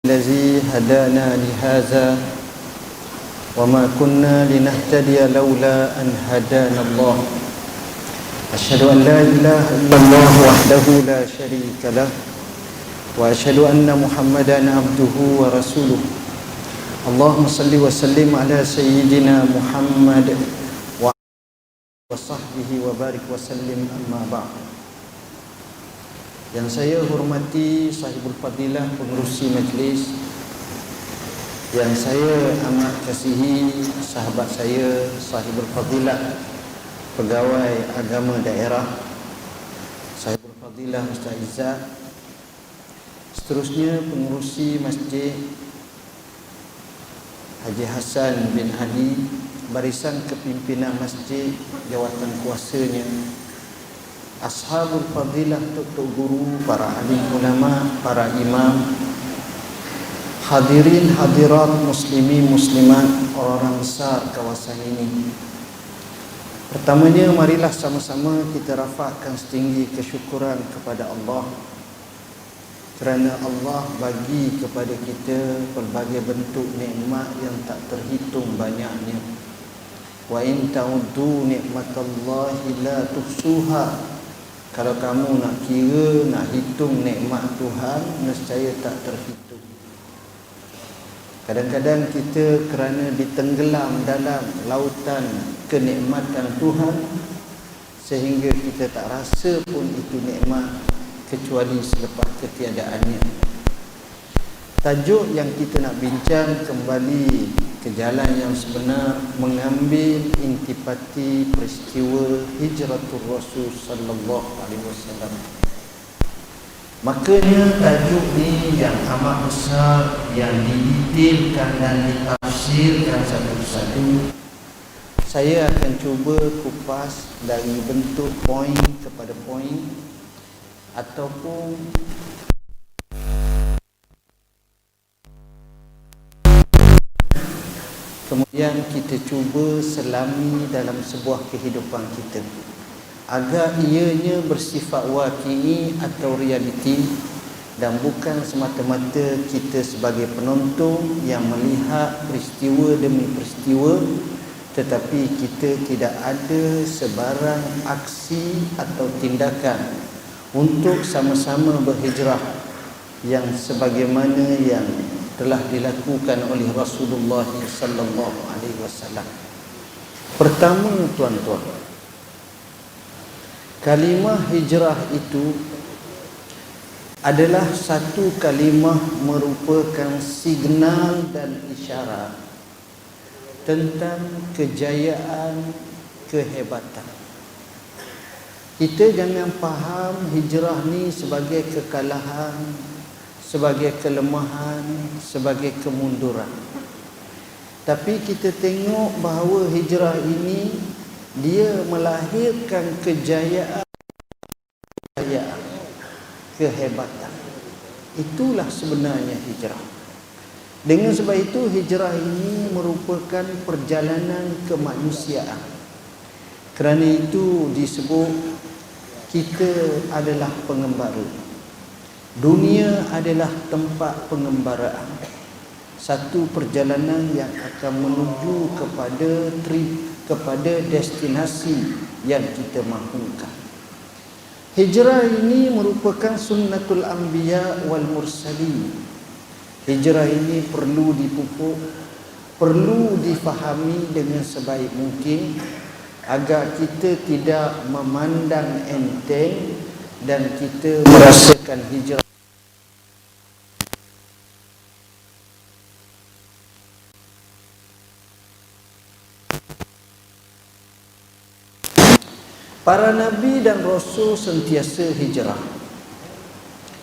الذي هدانا لهذا وما كنا لنهتدي لولا أن هدانا الله أشهد أن لا إله إلا الله وحده لا شريك له وأشهد أن محمدا عبده ورسوله اللهم صل وسلم على سيدنا محمد وصحبه وبارك وسلم أما بعد. Yang saya hormati sahibul fadilah pengerusi majlis, yang saya amat kasihi sahabat saya sahibul fadilah pegawai agama daerah, sahibul fadilah Ustaz Izzat, seterusnya pengerusi masjid Haji Hassan bin Ali, barisan kepimpinan masjid, jawatan kuasanya, ashabul fadilah, tok guru, para alim ulama, para imam, hadirin hadirat, muslimin muslimat, orang-orang besar kawasan ini. Pertamanya, marilah sama-sama kita rafakkan setinggi kesyukuran kepada Allah, kerana Allah bagi kepada kita pelbagai bentuk nikmat yang tak terhitung banyaknya. Wa in ta'uddu nikmatallahi la tuhsuha. Kalau kamu nak kira, nak hitung nikmat Tuhan, nescaya tak terhitung. Kadang-kadang kita kerana ditenggelam dalam lautan kenikmatan Tuhan, sehingga kita tak rasa pun itu nikmat kecuali selepas ketiadaannya. Tajuk yang kita nak bincang kembali ke jalan yang sebenar, mengambil intipati peristiwa hijratul Rasul sallallahu alaihi wasallam. Makanya tajuk ni yang amat besar, yang didetailkan dan ditafsirkan satu-satu. Saya akan cuba kupas dari bentuk poin kepada poin, ataupun kemudian kita cuba selami dalam sebuah kehidupan kita, agar ianya bersifat wakili atau realiti, dan bukan semata-mata kita sebagai penonton yang melihat peristiwa demi peristiwa, tetapi kita tidak ada sebarang aksi atau tindakan untuk sama-sama berhijrah yang sebagaimana yang telah dilakukan oleh Rasulullah sallallahu alaihi wasallam. Pertama, tuan-tuan, kalimah hijrah itu adalah satu kalimah merupakan signal dan isyarat tentang kejayaan, kehebatan. Kita jangan faham hijrah ni sebagai kekalahan, sebagai kelemahan, sebagai kemunduran. Tapi kita tengok bahawa hijrah ini dia melahirkan kejayaan, kehebatan. Itulah sebenarnya hijrah. Dengan sebab itu hijrah ini merupakan perjalanan kemanusiaan. Kerana itu disebut kita adalah pengembara. Dunia adalah tempat pengembaraan, satu perjalanan yang akan menuju kepada destinasi yang kita mahukan. Hijrah ini merupakan sunnatul anbiya wal mursalin. Hijrah ini perlu dipupuk, perlu difahami dengan sebaik mungkin, agar kita tidak memandang enteng dan kita merasakan hijrah para nabi dan rasul sentiasa hijrah.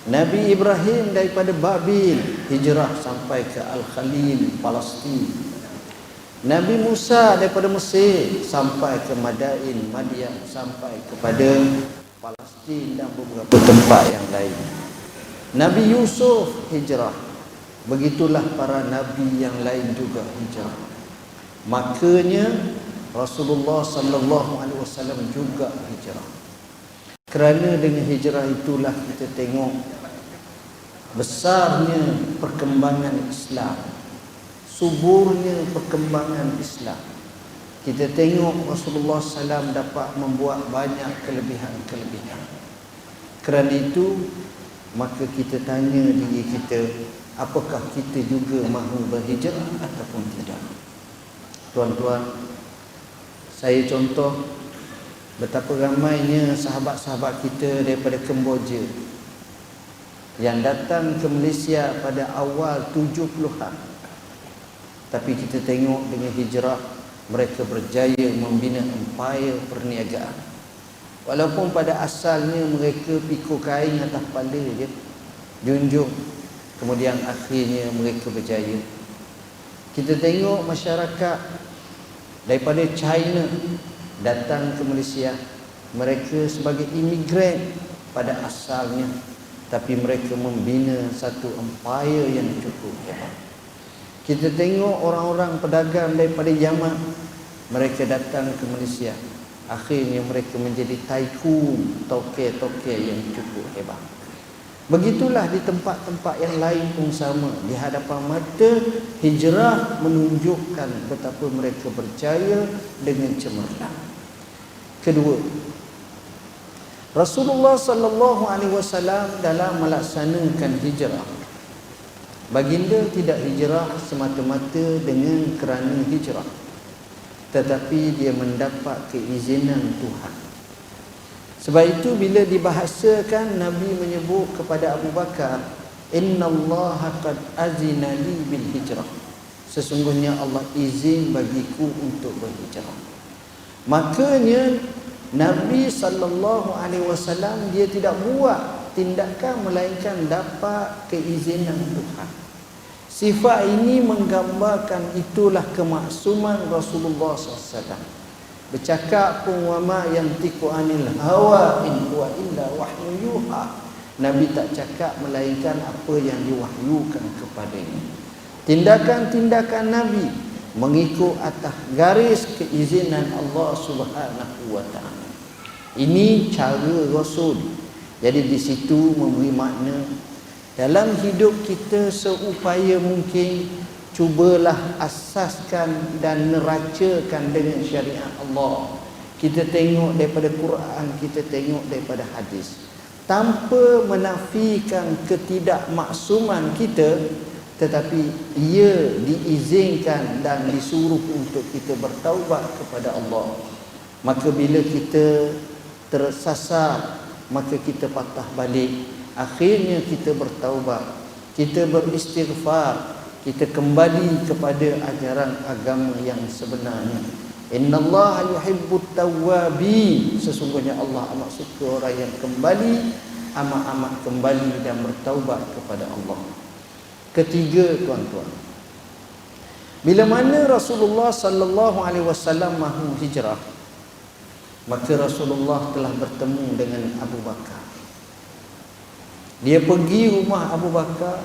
Nabi Ibrahim daripada Babil hijrah sampai ke Al-Khalil, Palestin. Nabi Musa daripada Mesir sampai ke Madain, Madian, sampai kepada Palestin dan beberapa tempat yang lain. Nabi Yusuf hijrah. Begitulah para nabi yang lain juga hijrah. Makanya Rasulullah sallallahu alaihi wasallam juga hijrah. Kerana dengan hijrah itulah kita tengok besarnya perkembangan Islam, suburnya perkembangan Islam. Kita tengok Rasulullah SAW dapat membuat banyak kelebihan-kelebihan. Kerana itu, maka kita tanya diri kita, apakah kita juga mahu berhijrah ataupun tidak? Tuan-tuan, saya contoh betapa ramainya sahabat-sahabat kita daripada Kemboja yang datang ke Malaysia pada awal 70-an. Tapi kita tengok dengan hijrah, mereka berjaya membina empayar perniagaan. Walaupun pada asalnya mereka pikul kain atas kepala je, junjung. Kemudian akhirnya mereka berjaya. Kita tengok masyarakat daripada China datang ke Malaysia. Mereka sebagai imigran pada asalnya, tapi mereka membina satu empayar yang cukup hebat. Kita tengok orang-orang pedagang daripada Yaman, mereka datang ke Malaysia. Akhirnya mereka menjadi tycoon, toke-toke yang cukup hebat. Begitulah di tempat-tempat yang lain pun sama. Di hadapan mata, hijrah menunjukkan betapa mereka berjaya dengan cemerlang. Kedua, Rasulullah sallallahu alaihi wasallam dalam melaksanakan hijrah, baginda tidak hijrah semata-mata dengan kerana hijrah, tetapi dia mendapat keizinan Tuhan. Sebab itu bila dibahasakan, Nabi menyebut kepada Abu Bakar, innallaha qad azina li bil hijrah, sesungguhnya Allah izin bagiku untuk berhijrah. Makanya Nabi sallallahu alaihi wasallam dia tidak buat tindakan melainkan dapat keizinan Tuhan. Sifat ini menggambarkan itulah kemaksuman Rasulullah SAW. Bercakap pun, wa ma yantiqu anil hawa in huwa illa wahyu yuha. Nabi tak cakap melainkan apa yang diwahyukan kepadanya. Tindakan-tindakan Nabi mengikut atas garis keizinan Allah Subhanahu wa taala. Ini cara Rasul. Jadi di situ memberi makna dalam hidup kita seupaya mungkin cubalah asaskan dan neracakan dengan syariat Allah. Kita tengok daripada Quran, kita tengok daripada hadis, tanpa menafikan ketidakmaksuman kita, tetapi ia diizinkan dan disuruh untuk kita bertaubat kepada Allah. Maka bila kita tersasar, maka kita patah balik. Akhirnya kita bertaubat, kita beristighfar, kita kembali kepada ajaran agama yang sebenarnya. Innallaha yuhibbut tawwabin, sesungguhnya Allah amat suka orang yang kembali, amat-amat kembali dan bertaubat kepada Allah. Ketiga, tuan-tuan, bila mana Rasulullah sallallahu alaihi wasallam mahu hijrah, maka Rasulullah telah bertemu dengan Abu Bakar. Dia pergi rumah Abu Bakar.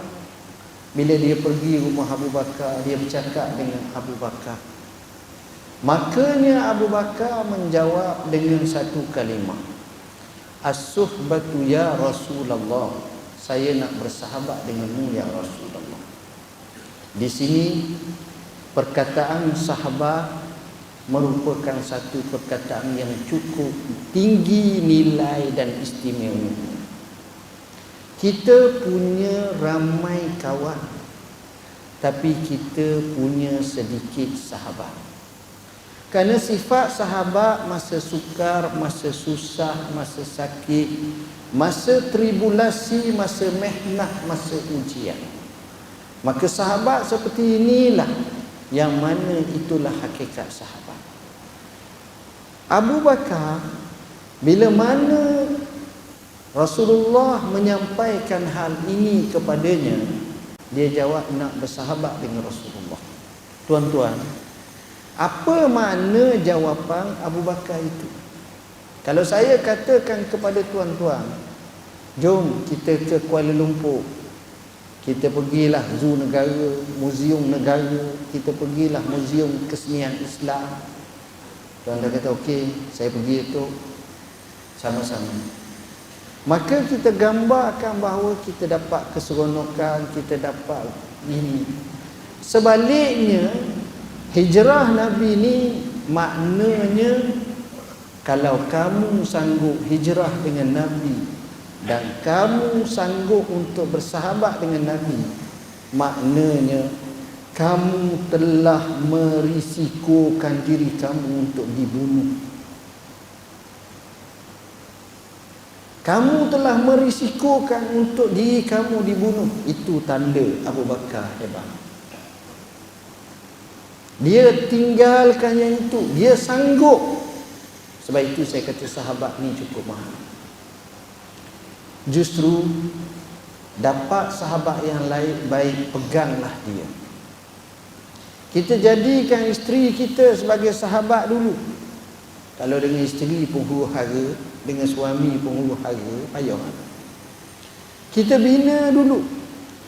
Bila dia pergi rumah Abu Bakar, dia bercakap dengan Abu Bakar. Makanya Abu Bakar menjawab dengan satu kalimah, as-suhbatu ya Rasulullah, saya nak bersahabat denganmu ya Rasulullah. Di sini perkataan sahabat merupakan satu perkataan yang cukup tinggi nilai dan istimewa. Kita punya ramai kawan, tapi kita punya sedikit sahabat. Kerana sifat sahabat masa sukar, masa susah, masa sakit, masa tribulasi, masa mehnah, masa ujian. Maka sahabat seperti inilah yang mana itulah hakikat sahabat. Abu Bakar, bila mana Rasulullah menyampaikan hal ini kepadanya, dia jawab nak bersahabat dengan Rasulullah. Tuan-tuan, apa makna jawapan Abu Bakar itu? Kalau saya katakan kepada tuan-tuan, jom kita ke Kuala Lumpur, kita pergilah Zoo Negara, Muzium Negara, kita pergilah Muzium Kesenian Islam. Tuan-tuan kata okey, saya pergi itu sama-sama. Maka kita gambarkan bahawa kita dapat keseronokan, kita dapat ini. Sebaliknya, hijrah Nabi ni maknanya kalau kamu sanggup hijrah dengan Nabi dan kamu sanggup untuk bersahabat dengan Nabi, maknanya kamu telah merisikokan diri kamu untuk dibunuh. Kamu telah merisikokan untuk diri kamu dibunuh. Itu tanda Abu Bakar hebat. Dia tinggalkan yang itu. Dia sanggup. Sebab itu saya kata sahabat ni cukup mahal. Justru dapat sahabat yang lain baik, peganglah dia. Kita jadikan isteri kita sebagai sahabat dulu. Kalau dengan isteri pun huru-hara, dengan suami pun huru-hara, payah. Kita bina dulu.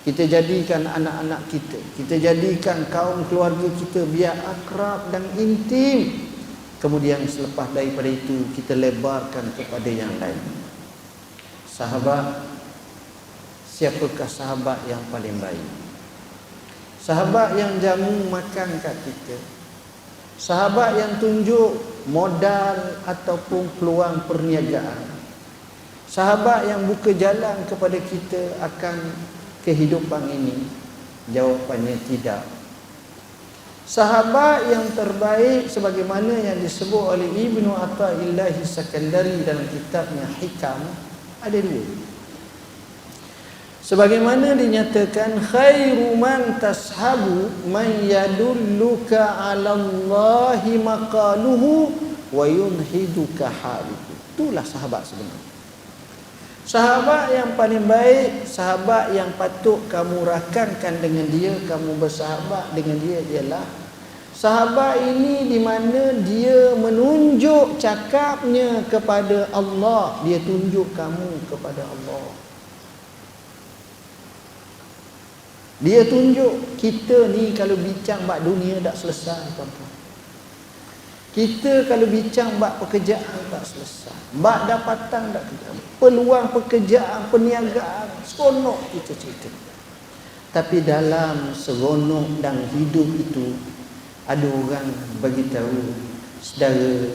Kita jadikan anak-anak kita, kita jadikan kaum keluarga kita biar akrab dan intim. Kemudian selepas daripada itu kita lebarkan kepada yang lain. Sahabat, siapakah sahabat yang paling baik? Sahabat yang jamu makan kat kita. Sahabat yang tunjuk modal ataupun peluang perniagaan. Sahabat yang buka jalan kepada kita akan kehidupan ini. Jawapannya tidak. Sahabat yang terbaik sebagaimana yang disebut oleh Ibnu Athaillah Sakandari dalam kitabnya Hikam, ada dua. Sebagaimana dinyatakan, khairu man tashabu man yadulluka 'ala Allahi maqaluhu wa yunhiduka haluhu. Itulah sahabat sebenarnya. Sahabat yang paling baik, sahabat yang patut kamu rakankan dengan dia, kamu bersahabat dengan dia ialah sahabat ini di mana dia menunjuk cakapnya kepada Allah, dia tunjuk kamu kepada Allah. Dia tunjuk kita ni kalau bincang bab dunia tak selesai, tuan-tuan. Kita kalau bincang bab pekerjaan tak selesai, bab dapatan tak selesai, peluang pekerjaan, perniagaan, seronok kita cerita. Tapi dalam seronok dan hidup itu ada orang bagi tahu, saudara,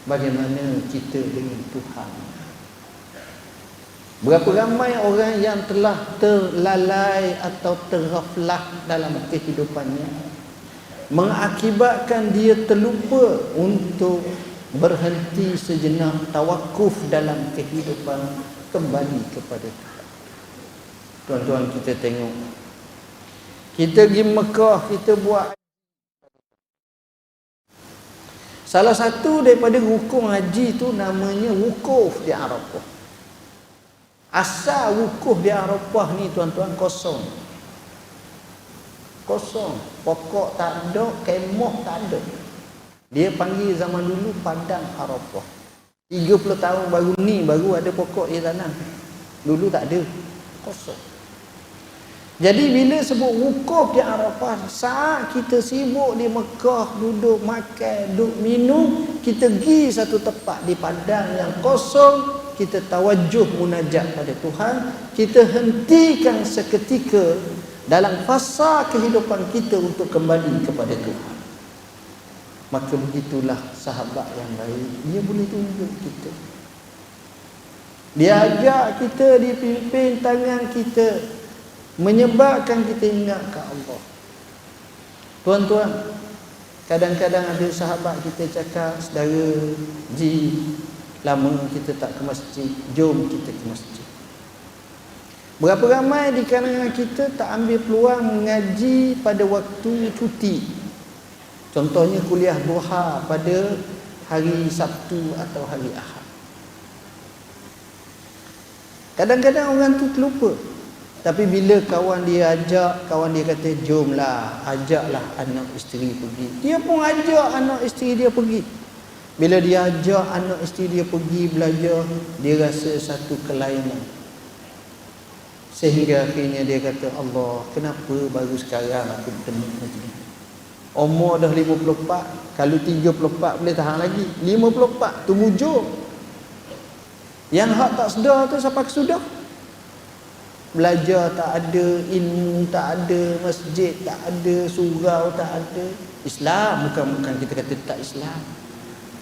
bagaimana kita dengan Tuhan. Berapa ramai orang yang telah terlalai atau terghaflah dalam kehidupannya, mengakibatkan dia terlupa untuk berhenti sejenak, tawakuf dalam kehidupan, kembali kepada Tuhan. Tuan-tuan, kita tengok, kita pergi Mekah, kita buat salah satu daripada rukun haji tu namanya wukuf di Arafah. Asal wukuf di Arafah ni, tuan-tuan, kosong. Kosong. Pokok tak ada, kemah tak ada. Dia panggil zaman dulu padang Arafah. 30 tahun baru ni baru ada pokok di tanah. Dulu tak ada. Kosong. Jadi bila sebut wukuf di Arafah, saat kita sibuk di Mekah, duduk makan, duduk minum, kita pergi satu tempat di padang yang kosong, kita tawajuh munajat pada Tuhan, kita hentikan seketika dalam fasa kehidupan kita untuk kembali kepada Tuhan. Maka begitulah sahabat yang baik. Dia boleh tunjuk kita. Dia ajak kita, dia pimpin tangan kita, menyebabkan kita ingat ke Allah. Tuan-tuan, kadang-kadang ada sahabat kita cakap, saudara Ji, lama kita tak ke masjid, jom kita ke masjid. Berapa ramai di kalangan kita tak ambil peluang mengaji pada waktu cuti. Contohnya kuliah duha pada hari Sabtu atau hari Ahad. Kadang-kadang orang tu terlupa. Tapi bila kawan dia ajak, kawan dia kata, jomlah, ajaklah anak isteri pergi. Dia pun ajak anak isteri dia pergi. Bila dia ajak anak isteri dia pergi belajar, dia rasa satu kelainan. Sehingga akhirnya dia kata, Allah, kenapa baru sekarang aku bertemu macam ni? Umur dah 54, kalau 34 boleh tahan lagi, 54 tu mujur. Yang hak tak sedar tu siapa kesudah? Belajar tak ada, ilmu tak ada, masjid tak ada, surau tak ada. Islam bukan kita kata tak Islam,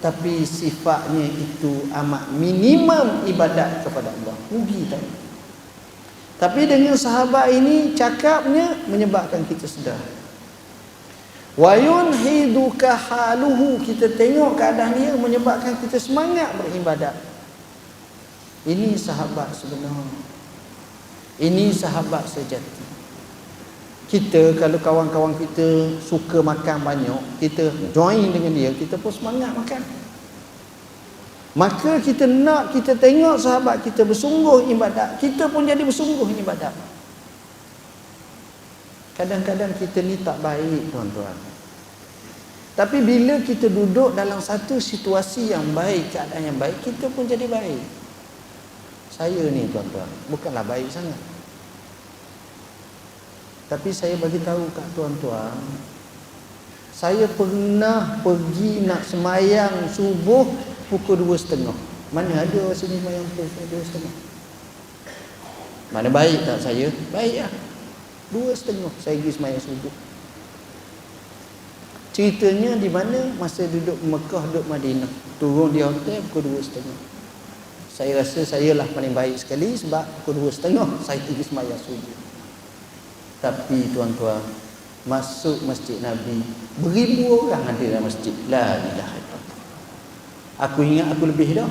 tapi sifatnya itu amat minimum ibadat kepada Allah. Rugi tak? Tapi dengan sahabat ini cakapnya menyebabkan kita sedar. Wa yunhiduka haluhu, kita tengok keadaan dia menyebabkan kita semangat beribadat. Ini sahabat sebenar. Ini sahabat sejati. Kita kalau kawan-kawan kita suka makan banyak, kita join dengan dia, kita pun semangat makan. Maka kita nak, kita tengok sahabat kita bersungguh ibadat, kita pun jadi bersungguh ibadat. Kadang-kadang kita ni tak baik, tuan-tuan. Tapi bila kita duduk dalam satu situasi yang baik, keadaan yang baik, kita pun jadi baik. Saya ni tuan-tuan, bukanlah baik sangat. Tapi saya bagi tahu kat tuan-tuan, saya pernah pergi nak semayang subuh pukul 2.30. Mana ada sini semayang pukul 2.30? Mana baik tak saya? Baik lah. 2.30 saya pergi semayang subuh. Ceritanya di mana? Masa duduk Mekah, duduk Madinah. Turun di hotel pukul 2.30. Saya rasa saya lah paling baik sekali sebab pukul 2.30 saya pergi semayang subuh. Tapi tuan-tuan, masuk masjid Nabi, beribu orang ada dalam masjid. La ilaha illallah. Aku ingat aku lebih dah.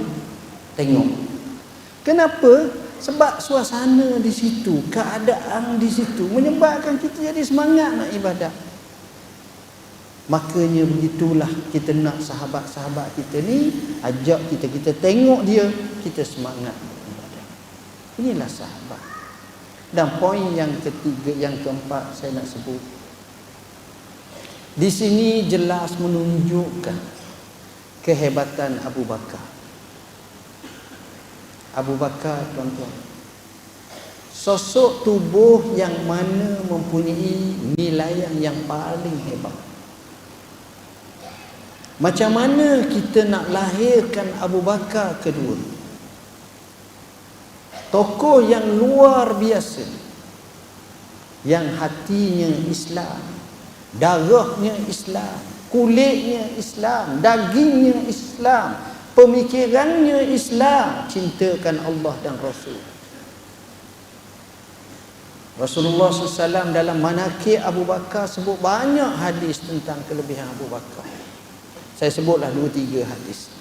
Tengok. Kenapa? Sebab suasana di situ, keadaan di situ menyebabkan kita jadi semangat nak ibadat. Makanya begitulah kita nak sahabat-sahabat kita ni ajak kita tengok dia, kita semangat beribadah. Inilah sahabat. Dan poin yang ketiga, yang keempat saya nak sebut. Di sini jelas menunjukkan kehebatan Abu Bakar. Abu Bakar, tuan-tuan, sosok tubuh yang mana mempunyai nilai yang paling hebat. Macam mana kita nak lahirkan Abu Bakar kedua? Tokoh yang luar biasa, yang hatinya Islam, darahnya Islam, kulitnya Islam, dagingnya Islam, pemikirannya Islam, cintakan Allah dan Rasul. Rasulullah SAW dalam manaqib Abu Bakar sebut banyak hadis tentang kelebihan Abu Bakar. Saya sebutlah 2-3 hadis.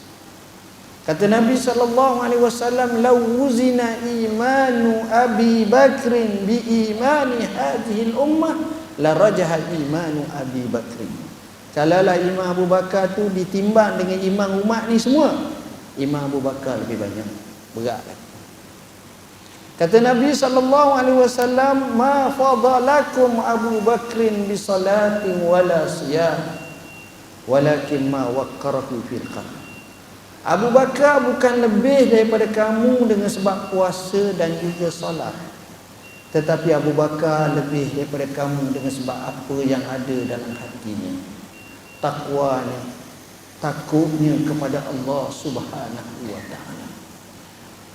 Kata Nabi SAW, "Law wuzina imanu Abi Bakrin bi imani hadhihi al-ummah, la rajaha imanu Abi Bakrin." Kalaulah iman Abu Bakar tu ditimbang dengan iman umat ni semua, iman Abu Bakar lebih banyak, berat lagi. Kata Nabi SAW, "Ma fadalakum Abu Bakrin bi salatin wala siyam, walakin ma waqqarahu fil qalb." Abu Bakar bukan lebih daripada kamu dengan sebab puasa dan juga solat, tetapi Abu Bakar lebih daripada kamu dengan sebab apa yang ada dalam hatinya, takwanya, takutnya kepada Allah Subhanahu wa taala.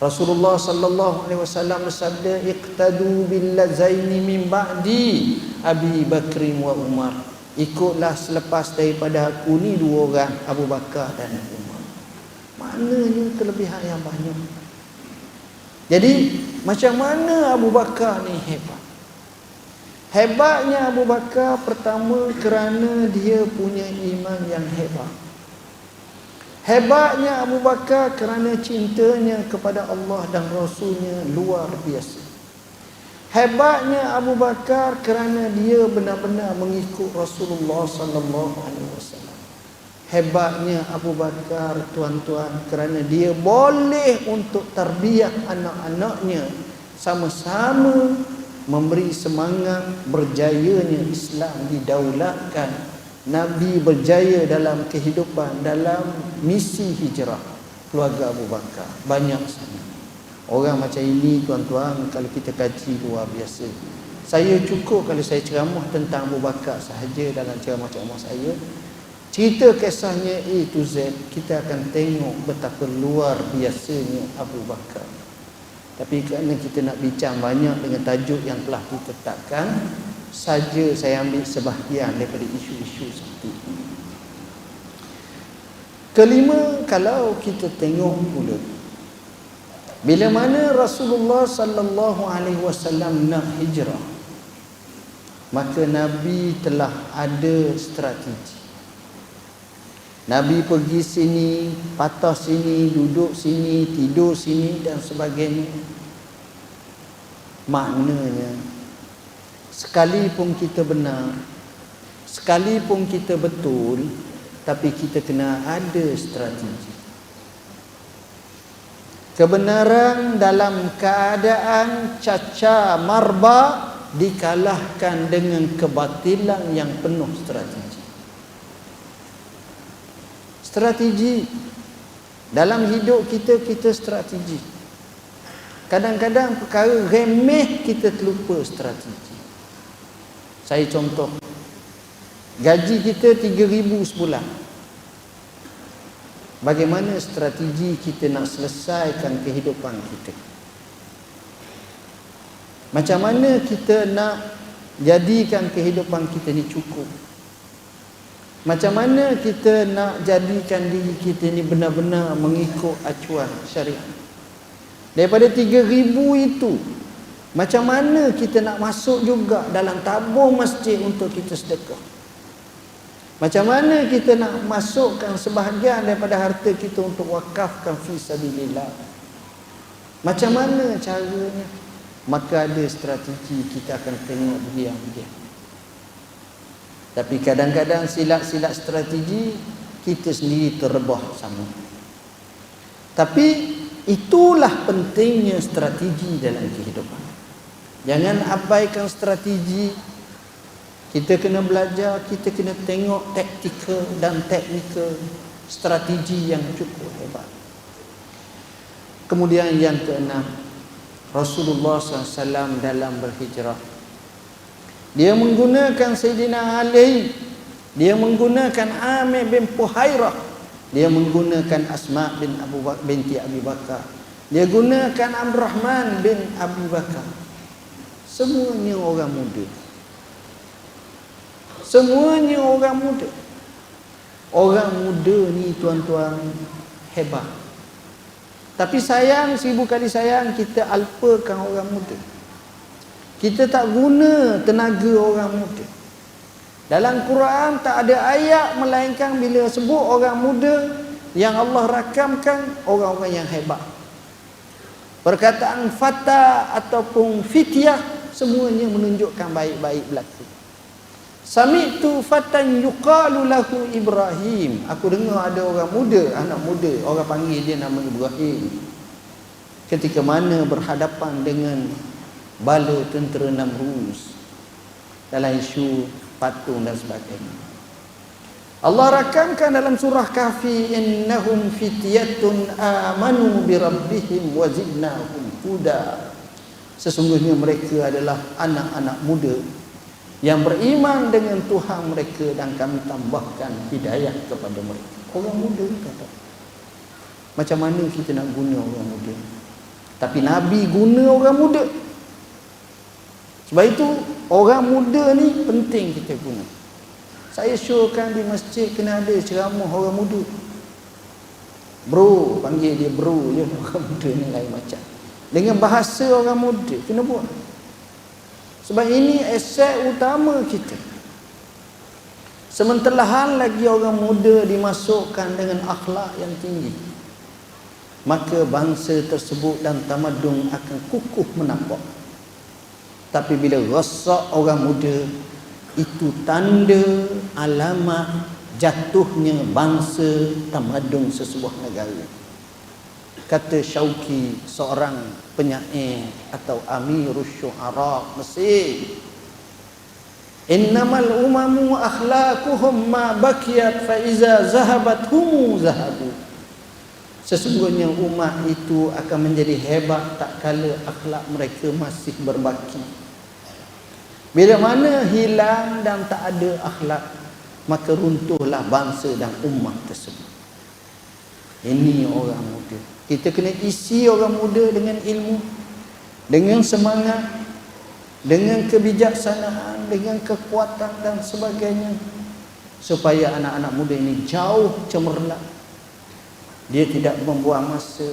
Rasulullah sallallahu alaihi wasallam bersabda, "Iqtadu bil lazaini min ba'di Abi Bakr wa Umar." Ikutlah selepas daripada aku ni dua orang, Abu Bakar dan Umar. Maknanya kelebihan yang banyak. Jadi macam mana Abu Bakar ni hebat? Hebatnya Abu Bakar pertama kerana dia punya iman yang hebat. Hebatnya Abu Bakar kerana cintanya kepada Allah dan Rasulnya luar biasa. Hebatnya Abu Bakar kerana dia benar-benar mengikut Rasulullah sallallahu alaihi wasallam. Hebatnya Abu Bakar, tuan-tuan, kerana dia boleh untuk tarbiyah anak-anaknya, sama-sama memberi semangat berjayanya Islam didaulatkan, Nabi berjaya dalam kehidupan, dalam misi hijrah keluarga Abu Bakar. Banyak sangat orang macam ini, tuan-tuan, kalau kita kaji luar biasa. Saya cukup kalau saya ceramah tentang Abu Bakar sahaja dalam ceramah-ceramah saya. Cerita kisahnya A to Z, kita akan tengok betapa luar biasanya Abu Bakar. Tapi kerana kita nak bincang banyak dengan tajuk yang telah ditetapkan, saja saya ambil sebahagian daripada isu-isu seperti ini. Kelima, kalau kita tengok pula, bila mana Rasulullah sallallahu alaihi wasallam nak hijrah, maka Nabi telah ada strategi. Nabi pergi sini, patah sini, duduk sini, tidur sini dan sebagainya. Maknanya, sekalipun kita benar, sekalipun kita betul, tapi kita kena ada strategi. Kebenaran dalam keadaan cacar marba dikalahkan dengan kebatilan yang penuh strategi. Strategi dalam hidup kita, kita strategi. Kadang-kadang perkara remeh kita terlupa strategi. Saya contoh, gaji kita 3,000 sebulan. Bagaimana strategi kita nak selesaikan kehidupan kita? Macam mana kita nak jadikan kehidupan kita ni cukup? Macam mana kita nak jadikan diri kita ni benar-benar mengikut acuan syariat? Daripada 3,000 itu, macam mana kita nak masuk juga dalam tabung masjid untuk kita sedekah? Macam mana kita nak masukkan sebahagian daripada harta kita untuk wakafkan fi sabilillah? Macam mana caranya? Maka ada strategi, kita akan tengok bahagian-bahagian. Tapi kadang-kadang silap-silap strategi, kita sendiri terrebah sama. Tapi itulah pentingnya strategi dalam kehidupan. Jangan abaikan strategi. Kita kena belajar, kita kena tengok taktikal dan teknikal strategi yang cukup hebat. Kemudian yang keenam, Rasulullah SAW dalam berhijrah, dia menggunakan Sayyidina Ali, dia menggunakan Amir bin Fuhairah, dia menggunakan Asma binti Abi Bakar, dia gunakan Abdurrahman bin Abi Bakar. Semuanya orang muda. Semuanya orang muda. Orang muda ni tuan-tuan hebat. Tapi sayang, 1000 kali sayang, kita alpakan orang muda. Kita tak guna tenaga orang muda. Dalam Quran tak ada ayat melainkan bila sebut orang muda, yang Allah rakamkan orang-orang yang hebat. Perkataan fata ataupun fityah semuanya menunjukkan baik-baik berlaku. Sami'tu fatan yuqalu lahu Ibrahim. Aku dengar ada orang muda, anak muda, orang panggil dia nama Ibrahim. Ketika mana berhadapan dengan bala tentera Namrus dalam isu patung dan sebagainya. Allah rakamkan dalam surah Kahfi, innahum fityatun amanu bi rabbihim wa zidnahum huda. Sesungguhnya mereka adalah anak-anak muda yang beriman dengan Tuhan mereka dan kami tambahkan hidayah kepada mereka. Orang muda kata. Macam mana kita nak guna orang muda? Tapi Nabi guna orang muda. Sebab itu orang muda ni penting kita guna. Saya syorkan di masjid kena ada ceramah orang muda. Bro, panggil dia bro je. Orang muda ni lain macam. Dengan bahasa orang muda kena buat. Sebab ini aset utama kita. Sementara lagi orang muda dimasukkan dengan akhlak yang tinggi, maka bangsa tersebut dan tamadun akan kukuh menapak. Tapi bila rosak orang muda, itu tanda alamat jatuhnya bangsa tamadun sesebuah negara. Kata Syauqi, seorang penyair atau amirus syu'ara Mesir, innamal umamu akhlaquhum ma bakiyat fa iza zahabat humu zahabu. Sesungguhnya umat itu akan menjadi hebat tak kala akhlak mereka masih berbaki. Bila mana hilang dan tak ada akhlak, maka runtuhlah bangsa dan ummah tersebut. Ini orang muda. Kita kena isi orang muda dengan ilmu, dengan semangat, dengan kebijaksanaan, dengan kekuatan dan sebagainya, supaya anak-anak muda ini jauh cemerlang. Dia tidak membuang masa.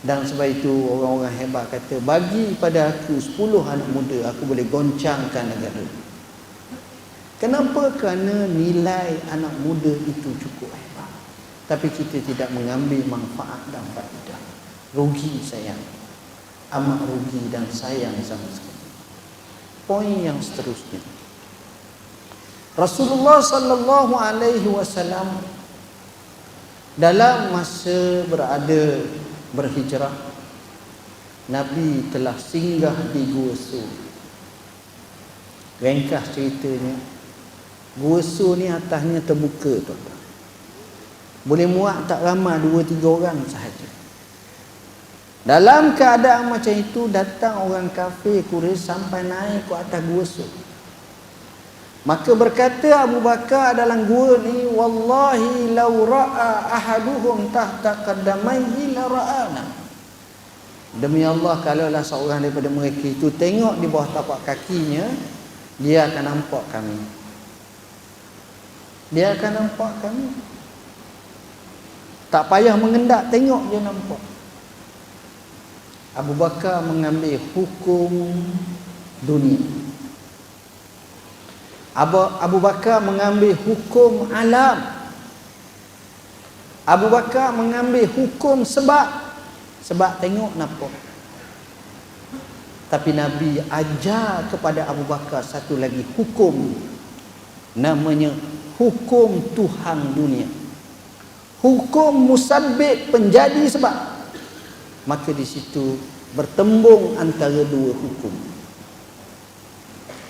Dan sebab itu orang-orang hebat kata, bagi pada aku 10 anak muda, aku boleh goncangkan negara. Kenapa? Kerana nilai anak muda itu cukup hebat, tapi kita tidak mengambil manfaat dan faedah. Rugi sayang, amat rugi dan sayang sama sekali. Poin yang seterusnya, Rasulullah sallallahu alaihi wasallam dalam masa berhijrah, Nabi telah singgah di Gua Sur. Ringkas ceritanya, Gua Sur ni atasnya terbuka, tuan-tuan. Boleh muat tak ramai 2-3 orang sahaja. Dalam keadaan macam itu, datang orang kafir Quraisy sampai naik ke atas Gua Sur. Maka berkata Abu Bakar dalam gua ni, wallahi law ra'a ahaduhum tahta qadamaihi la ra'ana. Demi Allah, kalaulah seorang daripada mereka itu tengok di bawah tapak kakinya, dia akan nampak kami. Dia akan nampak kami. Tak payah mengendak, tengok dia nampak. Abu Bakar mengambil hukum dunia. Abu Bakar mengambil hukum alam. Abu Bakar mengambil hukum sebab tengok nampak. Tapi Nabi ajar kepada Abu Bakar satu lagi hukum, namanya hukum Tuhan dunia, hukum musabbib, penjadi sebab. Maka di situ bertembung antara dua hukum.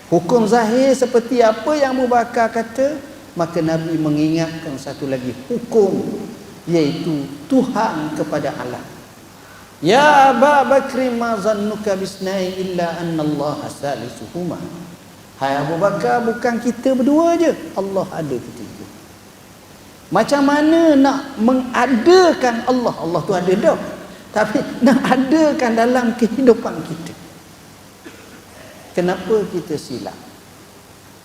Hukum zahir seperti apa yang Abu Bakar kata, maka Nabi mengingatkan satu lagi hukum, iaitu Tuhan kepada Allah. Ya Aba Bakr ma zannuka bisnai illa anna Allah salisuhuma. Hai Abu Bakar, bukan kita berdua je, Allah ada ketiga. Macam mana nak mengadakan Allah? Allah tu ada dah, tapi nak adakan dalam kehidupan kita. Kenapa kita silap?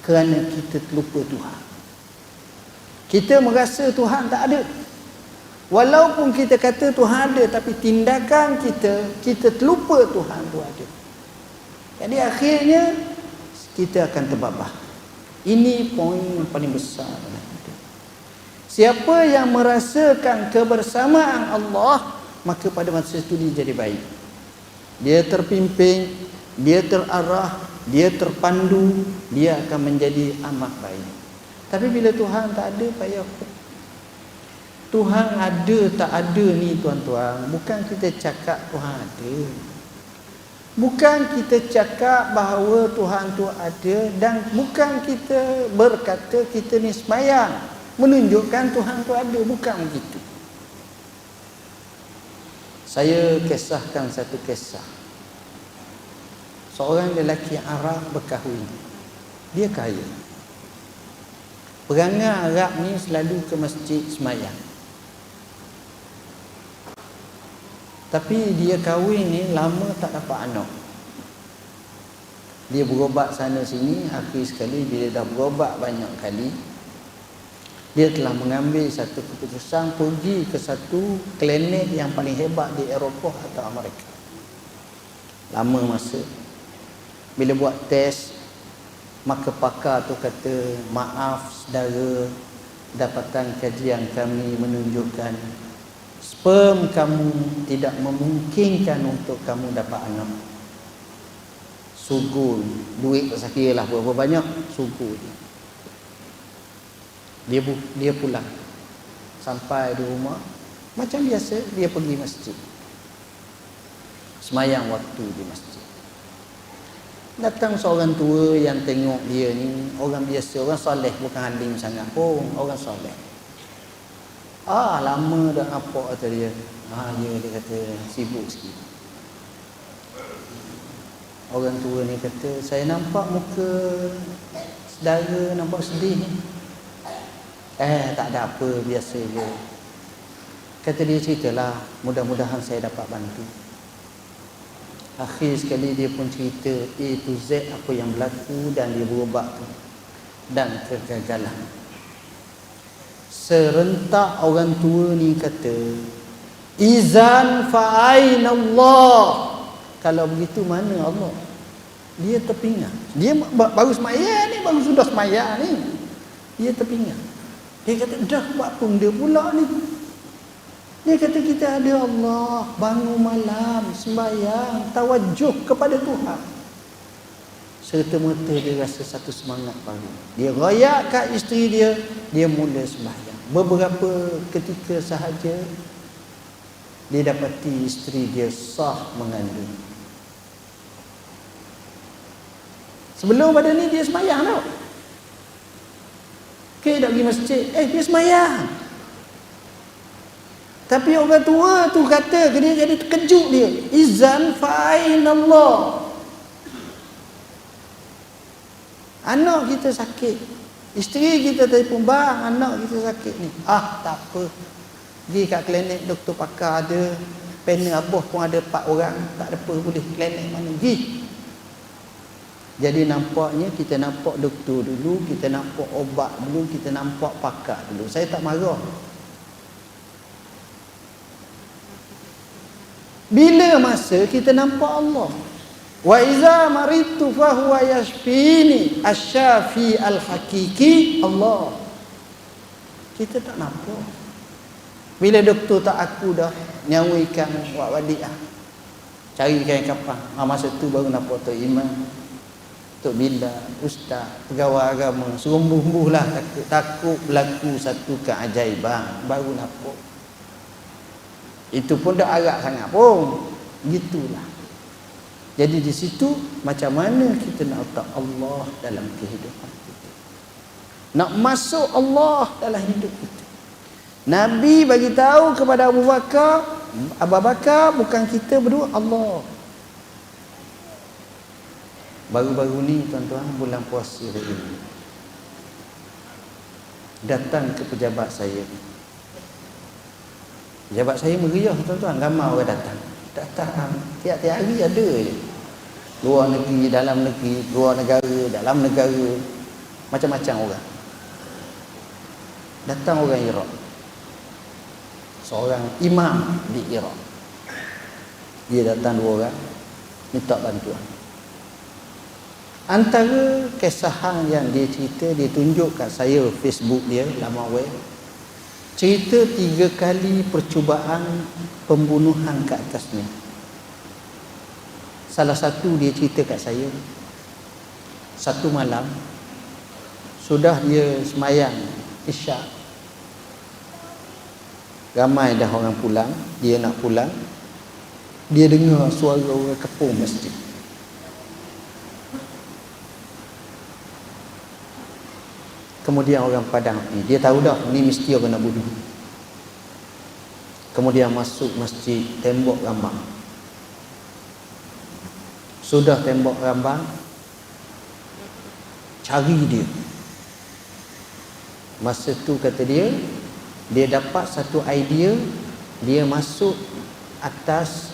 Kerana kita terlupa Tuhan. Kita merasa Tuhan tak ada. Walaupun kita kata Tuhan ada, tapi tindakan kita terlupa Tuhan tu ada. Jadi akhirnya kita akan terbabah. Ini poin yang paling besar dalam hidup. Siapa yang merasakan kebersamaan Allah, maka pada masa itu dia jadi baik. Dia terpimpin, dia terarah, dia terpandu, dia akan menjadi amat baik. Tapi bila Tuhan tak ada, payah. Tuhan ada tak ada ni tuan-tuan, bukan kita cakap Tuhan ada. Bukan kita cakap bahawa Tuhan tu ada, dan bukan kita berkata kita ni sembahyang menunjukkan Tuhan tu ada, bukan begitu. Saya kisahkan satu kisah. Seorang lelaki Arab berkahwin. Dia kaya. Perangai Arab ni selalu ke masjid sembahyang. Tapi dia kahwin ni lama tak dapat anak. Dia berobat sana sini, akhir sekali bila dah berobat banyak kali, dia telah mengambil satu keputusan pergi ke satu klinik yang paling hebat di Eropah atau Amerika. Lama masa. Bila buat test, maka pakar tu kata, maaf saudara, dapatan kajian kami menunjukkan sperm kamu tidak memungkinkan untuk kamu dapat anak. Sugul, duit tak kira lah berapa banyak, sugul. Dia pulang. Sampai di rumah, macam biasa dia pergi masjid, semayang waktu di masjid. Datang seorang tua yang tengok dia ni orang biasa, orang soleh, bukan alim sangat pun, orang soleh. Lama dah nampak kata dia. Dia kata sibuk sikit. Orang tua ni kata, saya nampak muka saudara nampak sedih ni. Tak ada apa, biasa je. Kata dia, ceritalah, mudah-mudahan saya dapat bantu. Akhir sekali dia pun cerita A to Z apa yang berlaku dan dia berubat tu. Dan kegagalan. Serentak orang tua ni kata, izan fa'ain Allah. Kalau begitu mana Allah? Dia terpingat. Dia baru semaya ni, baru sudah semaya ni. Dia terpingat. Dia kata, dah buat pun dia pula ni. Dia kata, kita ada Allah, bangun malam, sembahyang, tawajuh kepada Tuhan. Serta-merta dia rasa satu semangat baru. Dia royak kat isteri dia, dia mula sembahyang. Beberapa ketika sahaja, dia dapati isteri dia sah mengandung. Sebelum pada ni dia sembahyang tau. Dia pergi masjid, dia sembahyang. Tapi orang tua tu kata ke dia, jadi terkejut dia. Izan fa'ain Allah. Anak kita sakit. Isteri kita telefon, bang, anak kita sakit ni. Tak apa. Pergi kat klinik doktor pakar ada. Panel abah pun ada 4 orang. Tak ada apa boleh. Klinik mana? Pergi. Jadi nampaknya kita nampak doktor dulu, kita nampak obat dulu, kita nampak pakar dulu. Saya tak marah. Bila masa kita nampak Allah. Wa iza maritu fahuwa yashfini, asy-syafi al-hakiki Allah. Kita tak nampak. Bila doktor tak aku dah nyawikan wak wadik cari kain kapang. Masa tu baru nampak Tok Iman, Tok Bila, ustaz, pegawai agama, serumbuh-rumbuhlah takut berlaku satu keajaiban, baru nampak. Itu pun dah arak sangat pun. Gitulah. Jadi di situ macam mana kita nak letak Allah dalam kehidupan kita. Nak masuk Allah dalam hidup kita. Nabi bagi tahu kepada Abu Bakar bukan kita berdua, Allah. Baru-baru ni tuan-tuan, bulan puasa ini, datang ke pejabat saya. Pejabat saya meriah tuan-tuan, ramai orang datang. Tiap-tiap hari ada je. Luar negeri, dalam negeri, luar negara, dalam negara, macam-macam orang. Datang orang Iraq. Seorang imam di Iraq. Dia datang 2 orang, minta bantuan. Antara kesahan yang dia cerita, dia tunjuk kat saya Facebook dia, laman web. Cerita 3 kali percubaan pembunuhan ke atasnya. Salah satu dia cerita kat saya, satu malam sudah dia semayang Isyak, ramai dah orang pulang, dia nak pulang, dia dengar suara orang kepung masjid. Kemudian orang padang ni, dia tahu dah ni mesti orang nak bunuh. Kemudian masuk masjid, tembok rambang. Sudah tembok rambang, cari dia. Masa tu kata dia dapat satu idea, dia masuk atas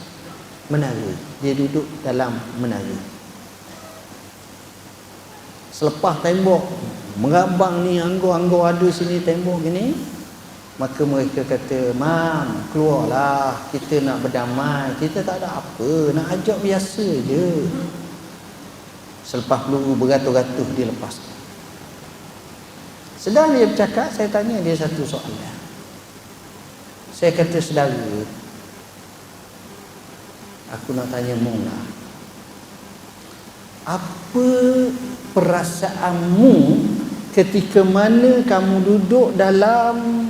menara. Dia duduk dalam menara. Selepas tembok merambang ni, anggur-anggur ada sini, tembok gini, maka mereka kata, "Mam, keluarlah, kita nak berdamai, kita tak ada apa, nak ajak biasa je." Selepas peluru beratus-ratus dia lepaskan. Sedang dia bercakap, saya tanya dia satu soalan. Saya kata, "Saudara, aku nak tanya mula, apa perasaanmu ketika mana kamu duduk dalam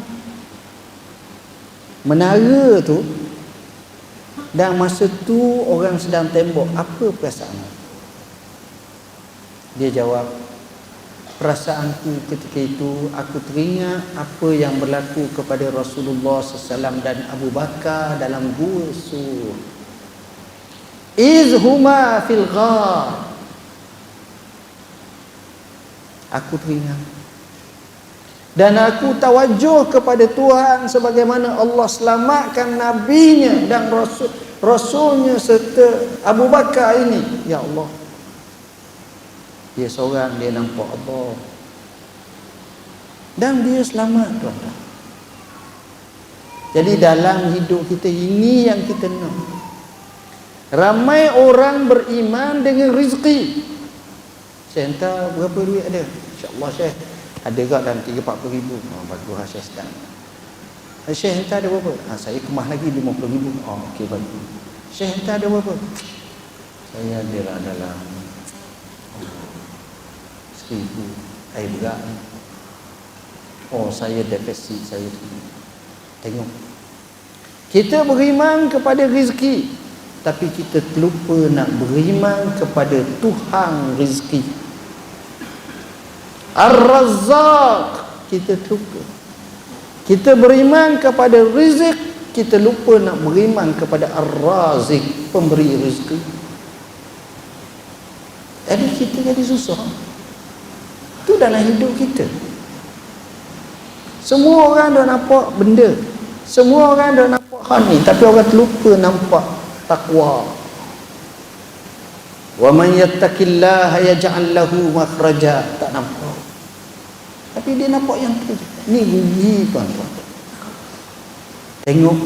menara tu dan masa tu orang sedang tembok, apa perasaanmu?" Dia jawab, "Perasaanku ketika itu, aku teringat apa yang berlaku kepada Rasulullah SAW dan Abu Bakar dalam Gua Sur. Izhuma fil ghar." Aku teringat. Dan aku tawajuh kepada Tuhan sebagaimana Allah selamatkan nabinya dan rasulnya serta Abu Bakar ini. Ya Allah, dia seorang, dia nampak Allah dan dia selamat, tuan-tuan. Jadi dalam hidup kita ini yang kita nak. Ramai orang beriman dengan rezeki. Saya hantar berapa duit ada? InsyaAllah Syekh ada kat dalam 30-40 ribu. Bagus lah Syekh sedang. Syekh hantar ada berapa? Saya kemah lagi 50 ribu. Okey, bagus. Syekh hantar ada berapa? Saya ada lah dalam 1,000. Berat. Saya defisit saya. Tengok, kita beriman kepada rezeki, tapi kita terlupa nak beriman kepada Tuhan rezeki. Ar-Razzaq, kita terlupa. Kita beriman kepada rizq, kita lupa nak beriman kepada Ar-Raziq, pemberi rezeki. Jadi kita jadi susah. Itu dalam hidup kita. Semua orang dah nampak benda, semua orang dah nampak hal ni, tapi orang terlupa nampak takwa. Wa man yattaqillaha yaj'al lahu makhraja, tak nampak. Tapi dia nampak yang tu. Ni rugi, tuan-tuan. Tengok,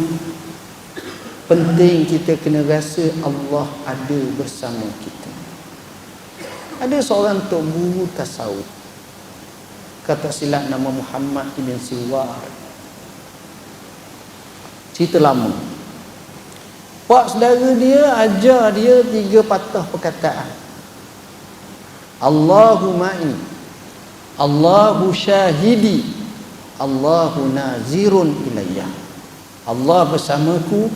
penting kita kena rasa Allah ada bersama kita. Ada seorang tok guru tasawuf, kata silap nama Muhammad ibn Siwar. Cerita lama. Pak saudara dia ajar dia 3 patah perkataan. Allahu ma'i, Allahu syahidi, Allahu nazirun ilayya. Allah bersamaku,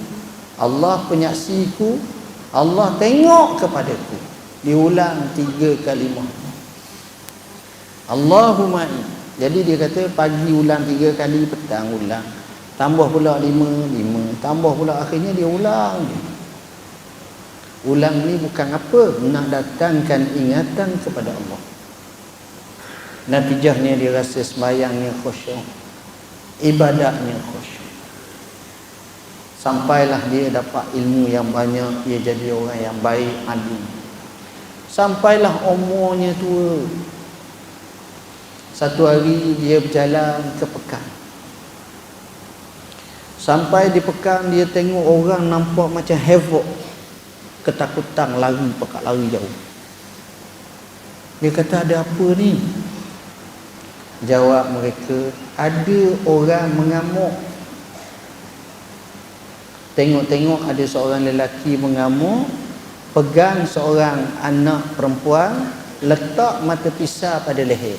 Allah penyaksiku, Allah tengok kepadaku. Diulang 3 kalimah. Allahu ma'i. Jadi dia kata pagi ulang 3 kali, petang ulang, tambah pula 5, tambah pula, akhirnya dia ulang. Ulang ni bukan apa, nak datangkan ingatan kepada Allah. Natijahnya dia rasa sembahyangnya khusyuk, ibadahnya khusyuk. Sampailah dia dapat ilmu yang banyak, dia jadi orang yang baik, alim. Sampailah umurnya tua. Satu hari dia berjalan ke pekan. Sampai di pekan dia tengok orang nampak macam havoc, ketakutan, lari, pekat lari jauh. Dia kata, ada apa ni? Jawab mereka, ada orang mengamuk. Tengok-tengok ada seorang lelaki mengamuk, pegang seorang anak perempuan, letak mata pisau pada leher.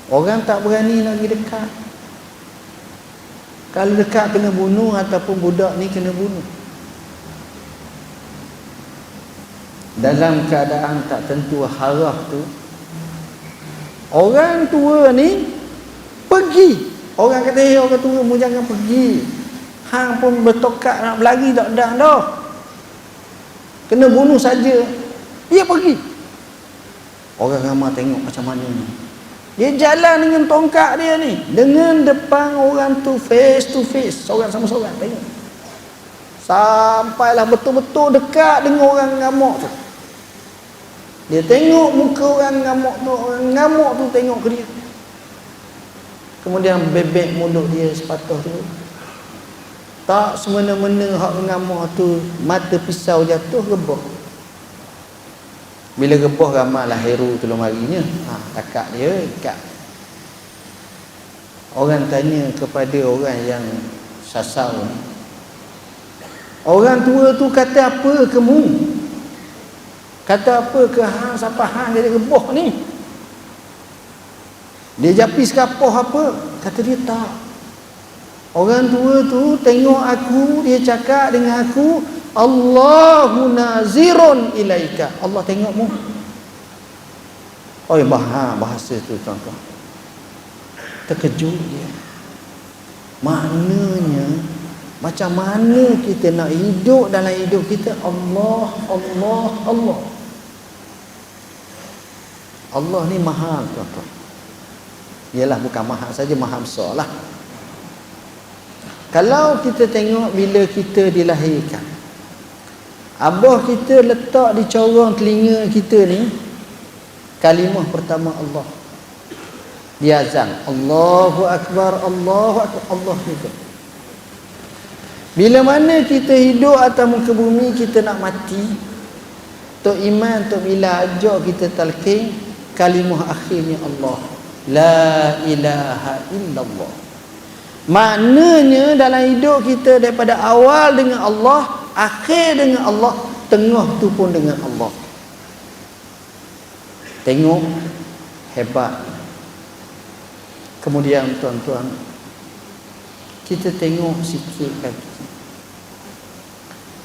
Orang tak berani nak pergi dekat. Kalau dekat kena bunuh, ataupun budak ni kena bunuh. Dalam keadaan tak tentu harah tu, orang tua ni pergi. Orang kata, orang tua mu jangan pergi. Hang pun bertokak nak berlari tak dah. Kena bunuh saja. Dia pergi. Orang ramai tengok macam mana ni. Dia jalan dengan tongkat dia ni, dengan depan orang tu, face to face, seorang sama seorang, tengok. Sampailah betul-betul dekat dengan orang ngamuk tu. Dia tengok muka orang ngamuk tu tengok ke dia. Kemudian bebek mulut dia sepatah tu. Tak semena-mena hak ngamuk tu, mata pisau jatuh, rebah. Bila rebah, ramailah hero tolong marinya. Takak dia ikat. Orang tanya kepada orang yang sasau ni, orang tua tu kata apa kamu? Kata apa ke hang, siapa hang jadi rebah ni? Dia japis kapah apa? Kata dia tak. Orang tua tu tengok aku, dia cakap dengan aku, Allahu nazirun ilaika. Allah tengokmu. Bahasa tu tuan-tuan. Terkejut dia. Maknanya, macam mana kita nak hidup dalam hidup kita, Allah, Allah, Allah. Allah ni maha, tuan-tuan. Ialah bukan maha saja, maha besar lah. Kalau kita tengok bila kita dilahirkan, abah kita letak di corong telinga kita ni kalimah pertama Allah. Dia azan, Allahu Akbar, Allahu Akbar, Allah itu. Bila mana kita hidup atas muka bumi, kita nak mati, Tok Iman, Tok Bila ajak kita talqin kalimah akhirnya Allah, la ilaha illallah. Maknanya dalam hidup kita daripada awal dengan Allah, akhir dengan Allah, tengah tu pun dengan Allah. Tengok hebat. Kemudian tuan-tuan, kita tengok sikit lagi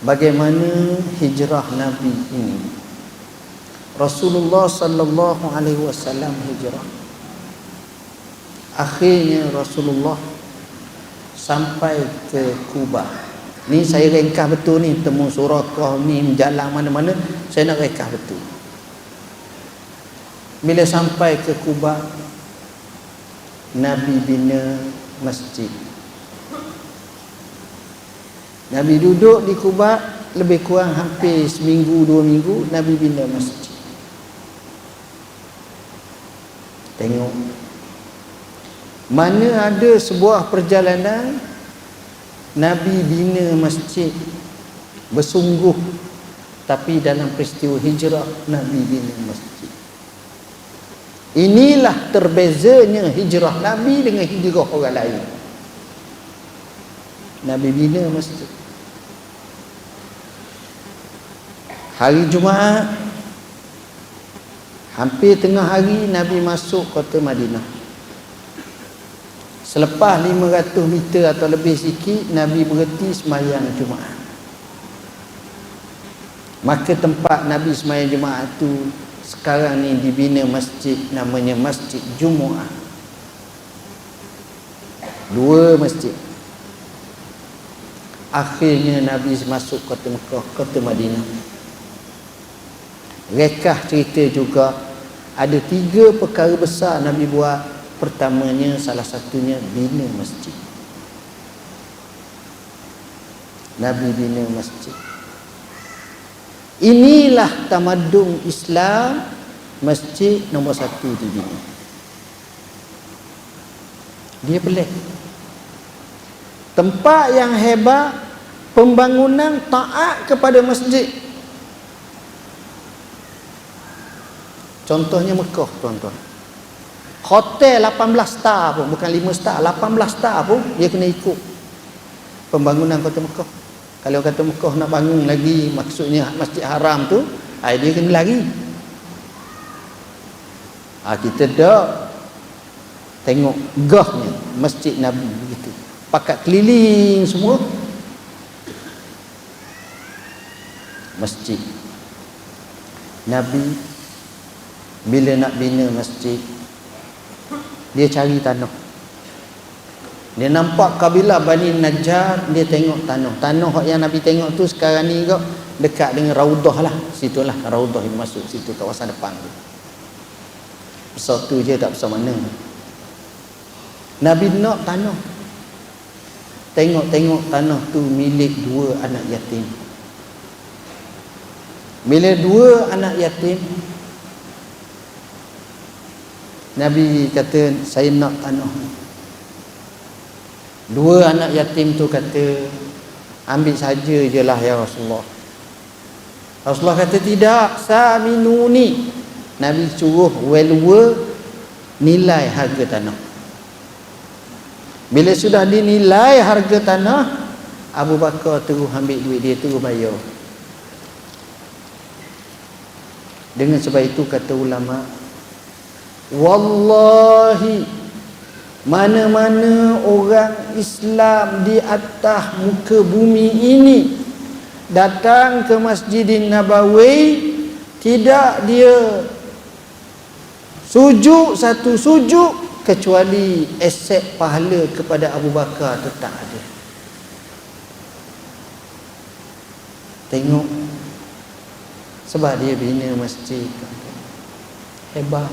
bagaimana hijrah Nabi ini. Rasulullah sallallahu alaihi wasallam hijrah. Akhirnya Rasulullah sampai ke Kuba. Ni saya ringkas betul ni, temu Surakah ni, jalan mana-mana saya nak ringkas betul. Bila sampai ke Kuba, Nabi bina masjid. Nabi duduk di Kuba lebih kurang hampir seminggu, 2 minggu, Nabi bina masjid. Tengok, mana ada sebuah perjalanan Nabi bina masjid bersungguh, tapi dalam peristiwa hijrah Nabi bina masjid. Inilah terbezanya hijrah Nabi dengan hijrah orang lain. Nabi bina masjid. Hari Jumaat, hampir tengah hari, Nabi masuk kota Madinah. Selepas 500 meter atau lebih sikit, Nabi berhenti sembahyang Jumaat. Maka tempat Nabi sembahyang Jumaat tu sekarang ni dibina masjid, namanya Masjid Jumu'ah. 2 masjid. Akhirnya Nabi masuk kota Mekah, kota Madinah. Rekah cerita juga ada 3 perkara besar Nabi buat. Pertamanya, salah satunya bina masjid. Nabi bina masjid. Inilah tamadun Islam, masjid nombor 1 dibina. Dia pelik. Tempat yang hebat, pembangunan taat kepada masjid. Contohnya Mekah, tuan-tuan. Hotel 18 star pun, bukan 5 star, 18 star pun dia kena ikut pembangunan kota Mekah. Kalau kata Mekah nak bangun lagi, maksudnya Masjid Haram tu, dia kena lari. Kita dah tengok gahnya Masjid Nabi begitu, pakat keliling semua masjid. Nabi bila nak bina masjid, dia cari tanah. Dia nampak kabilah Bani Najjar, dia tengok tanah. Tanah yang Nabi tengok tu sekarang ni kok dekat dengan Raudah lah. Situlah Raudah yang masuk situ, kawasan depan tu. Besar tu je, tak besar mana. Nabi nak tanah. Tengok-tengok tanah tu milik 2 anak yatim. Bila 2 anak yatim, Nabi kata, saya nak tanah. 2 anak yatim tu kata, ambil saja je lah ya Rasulullah. Rasulullah kata, tidak, saminuni. Nabi suruh value, nilai harga tanah. Bila sudah dinilai harga tanah, Abu Bakar terus ambil duit dia, terus bayar. Dengan sebab itu kata ulama, wallahi, mana-mana orang Islam di atas muka bumi ini datang ke Masjidin Nabawi, tidak dia sujud satu sujud kecuali aset pahala kepada Abu Bakar tetap ada. Tengok, sebab dia bina masjid. Hebat.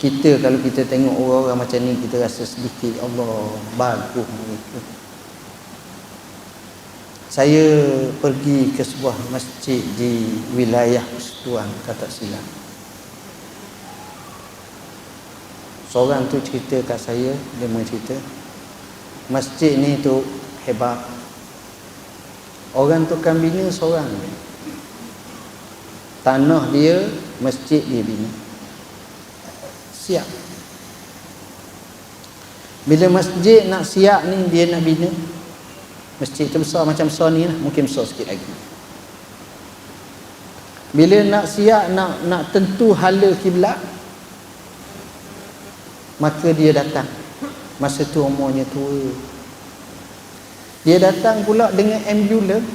Kita kalau kita tengok orang-orang macam ni, kita rasa sedikit, Allah, bagus mereka. Saya pergi ke sebuah masjid di wilayah Persekutuan, kata silap. Seorang tu cerita kat saya, dia cerita, masjid ni tu hebat. Orang tukang bina seorang. Tanah dia, masjid dia bina. Siap. Bila masjid nak siap ni, dia nak bina. Masjid tu besar macam besar ni lah, mungkin besar sikit lagi. Bila nak siap, nak tentu hala kiblat, maka dia datang. Masa tu umurnya tua. Dia datang pula dengan ambulans,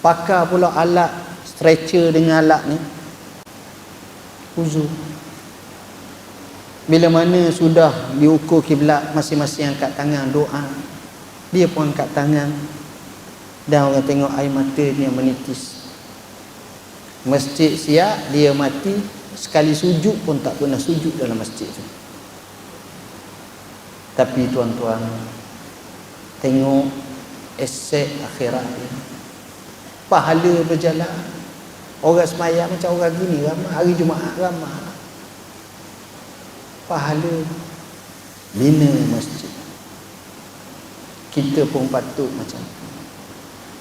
pakar pula alat stretcher dengan alat ni, uzur. Bila mana sudah diukur kiblat, masing-masing angkat tangan doa, dia pun angkat tangan, dan orang tengok air mata dia menitis. Masjid siap, dia mati. Sekali sujud pun tak pernah sujud dalam masjid tu. Tapi tuan-tuan, tengok aset akhirat dia, pahala berjalan. Orang semayang macam orang gini ramai, hari Jumaat ramai, pahala bina masjid. Kita pun patut macam tu.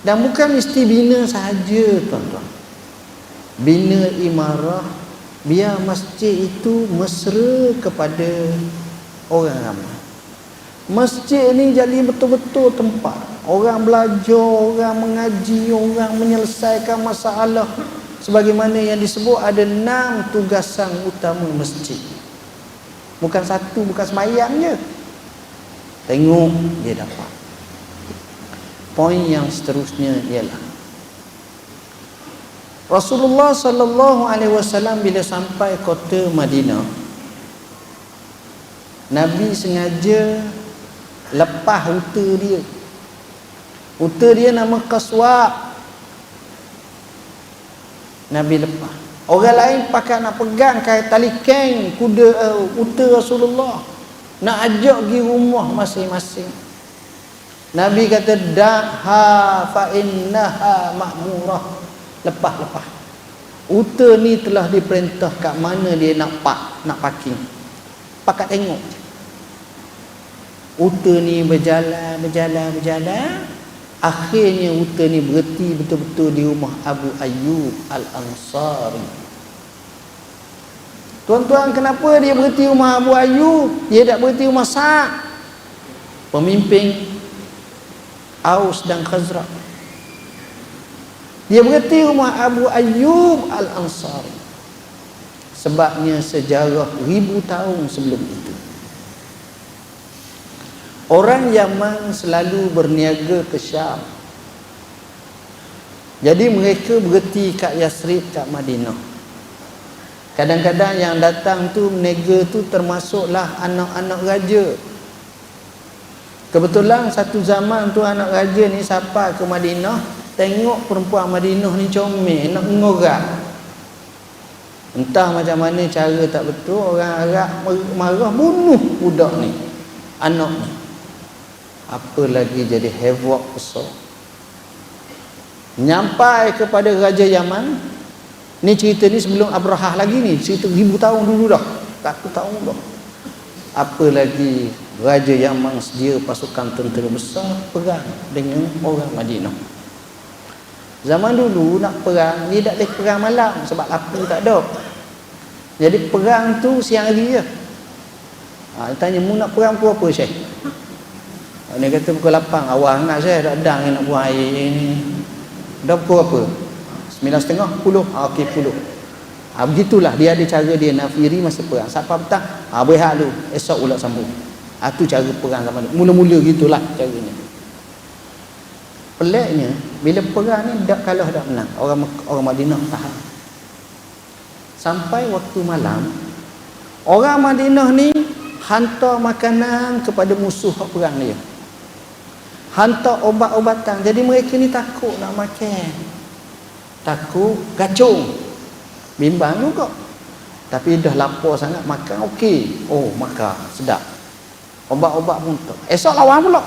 Dan bukan mesti bina sahaja, tuan-tuan. Bina imarah, biar masjid itu mesra kepada orang ramai. Masjid ni jadi betul-betul tempat orang belajar, orang mengaji, orang menyelesaikan masalah. Sebagaimana yang disebut, ada 6 tugasan utama masjid. Bukan satu, bukan semayang je. Tengok dia dapat. Poin yang seterusnya ialah Rasulullah sallallahu alaihi wasallam bila sampai kota Madinah, Nabi sengaja lepas unta dia. Unta dia nama Qaswa. Nabi lepas. Orang lain pakai nak pegang kain tali keng kuda unta Rasulullah, nak ajak pergi rumah masing-masing. Nabi kata, "Da'ha fa innaha ma'murah." Lepas. Unta ni telah diperintah kat mana dia nak parking. Pakat tengok. Unta ni berjalan. Akhirnya unta ni berhenti betul-betul di rumah Abu Ayyub Al-Ansari. Tuan-tuan, kenapa dia berhenti rumah Abu Ayyub? Dia tak berhenti rumah Sa'ad, pemimpin Aus dan Khazraj. Dia berhenti rumah Abu Ayyub Al-Ansari. Sebabnya sejarah 1000 tahun sebelum itu, orang Yaman selalu berniaga ke Syam. Jadi mereka berhenti kat Yasrib, kat Madinah. Kadang-kadang yang datang tu berniaga tu termasuklah anak-anak raja. Kebetulan satu zaman tu anak raja ni sampai ke Madinah, tengok perempuan Madinah ni comel, nak ngorak. Entah macam mana cara tak betul, orang Arab marah bunuh budak ni, anak ni. Apa lagi jadi havoc besar. Nyampai kepada Raja Yaman. Ni cerita ni sebelum Abrahah lagi ni, cerita 1000 tahun dulu dah, 1 tahun dah. Apa lagi Raja Yaman sedia pasukan tentera besar perang dengan orang Madinah. Zaman dulu nak perang, dia tak boleh perang malam sebab api tak ada. Jadi perang tu siang hari je. Dia tanya, mu nak perang pukul apa, Syekh? Dia kata pukul 8. Awal nak, Syekh, dah adang yang nak buang air ni. Dah pukul apa? 9.30, 10. Okey, 10. Begitulah dia ada cara dia nafiri masa perang. Sampai petang, berehat dulu, esok pula sambung. Tu cara perang zaman dulu. Mula-mula gitulah caranya. Peliknya, bila perang ni dak kalah dak menang, orang Madinah tahan. Sampai waktu malam, orang Madinah ni hantar makanan kepada musuh perang dia, hantar obat-obatan. Jadi mereka ni takut nak makan, takut gacung. Bimbang juga. Tapi dah lapar sangat, makan okey. Oh, makan sedap. Obat-obat pun tak. Esok lawan pula.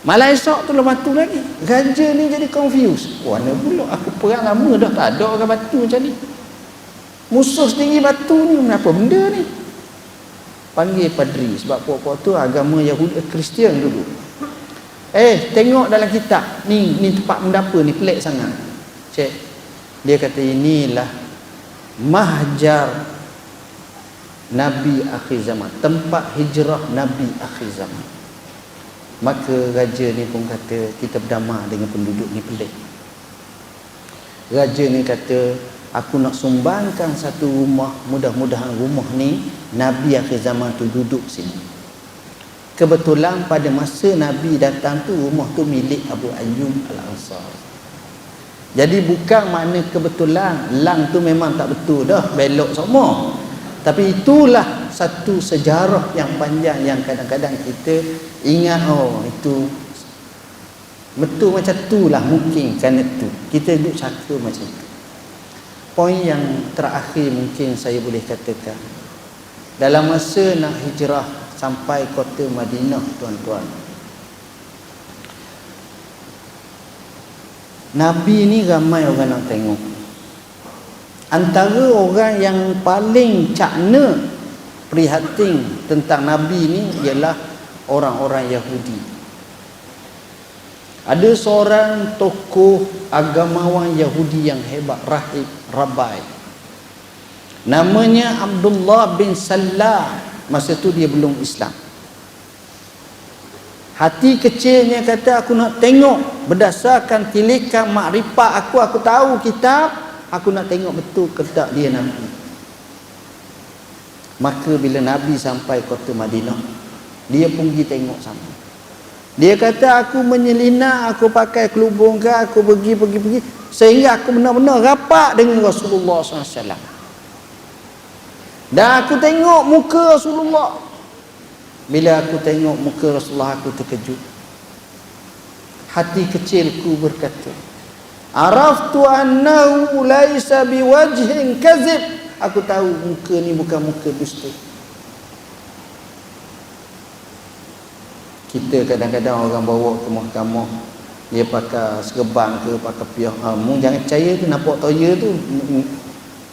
Malam esok tu lepas tu lagi. Raja ni jadi confused. Mana pula aku perang lama dah tak ada orang batu macam ni. Musuh sendiri batu ni, kenapa benda ni? Panggil padri, sebab puak-puak tu agama Yahudi Kristian dulu. Tengok dalam kitab ni tempat benda apa ni, pelik sangat. Cek. Dia kata inilah mahjar Nabi akhir zaman, tempat hijrah Nabi akhir zaman. Maka raja ni pun kata, kita berdamai dengan penduduk ni, pelik. Raja ni kata, aku nak sumbangkan satu rumah, mudah-mudahan rumah ni Nabi akhir zaman tu duduk sini. Kebetulan pada masa Nabi datang tu, rumah tu milik Abu Ayyub Al-Ansari. Jadi bukan makna kebetulan, lang tu memang tak betul dah, belok semua. Tapi itulah satu sejarah yang panjang yang kadang-kadang kita ingat, oh itu betul macam tu lah, mungkin kerana tu kita duduk cakap macam tu. Poin yang terakhir mungkin saya boleh katakan, dalam masa nak hijrah sampai kota Madinah, tuan-tuan, Nabi ni ramai orang nak tengok. Antara orang yang paling cakna prihatin tentang Nabi ni ialah orang-orang Yahudi. Ada seorang tokoh agamawan Yahudi yang hebat, rahib, rabai. Namanya Abdullah bin Salam. Masa tu dia belum Islam. Hati kecilnya kata, aku nak tengok berdasarkan tilikan makrifat aku tahu kitab, aku nak tengok betul ke tak dia Nabi. Maka bila Nabi sampai kota Madinah, dia pun pergi tengok sama. Dia kata, aku menyelinap, aku pakai kelubung, aku pergi sehingga aku benar-benar rapat dengan Rasulullah SAW. Dan aku tengok muka Rasulullah. Bila aku tengok muka Rasulullah, aku terkejut. Hati kecilku berkata, araftu annahu laisa biwajhin kazib. Aku tahu muka ni bukan muka dusta. Kita kadang-kadang orang bawa ke mahkamah, dia pakai serban ke, pakai piah. Mu jangan percaya tu, nampak toya tu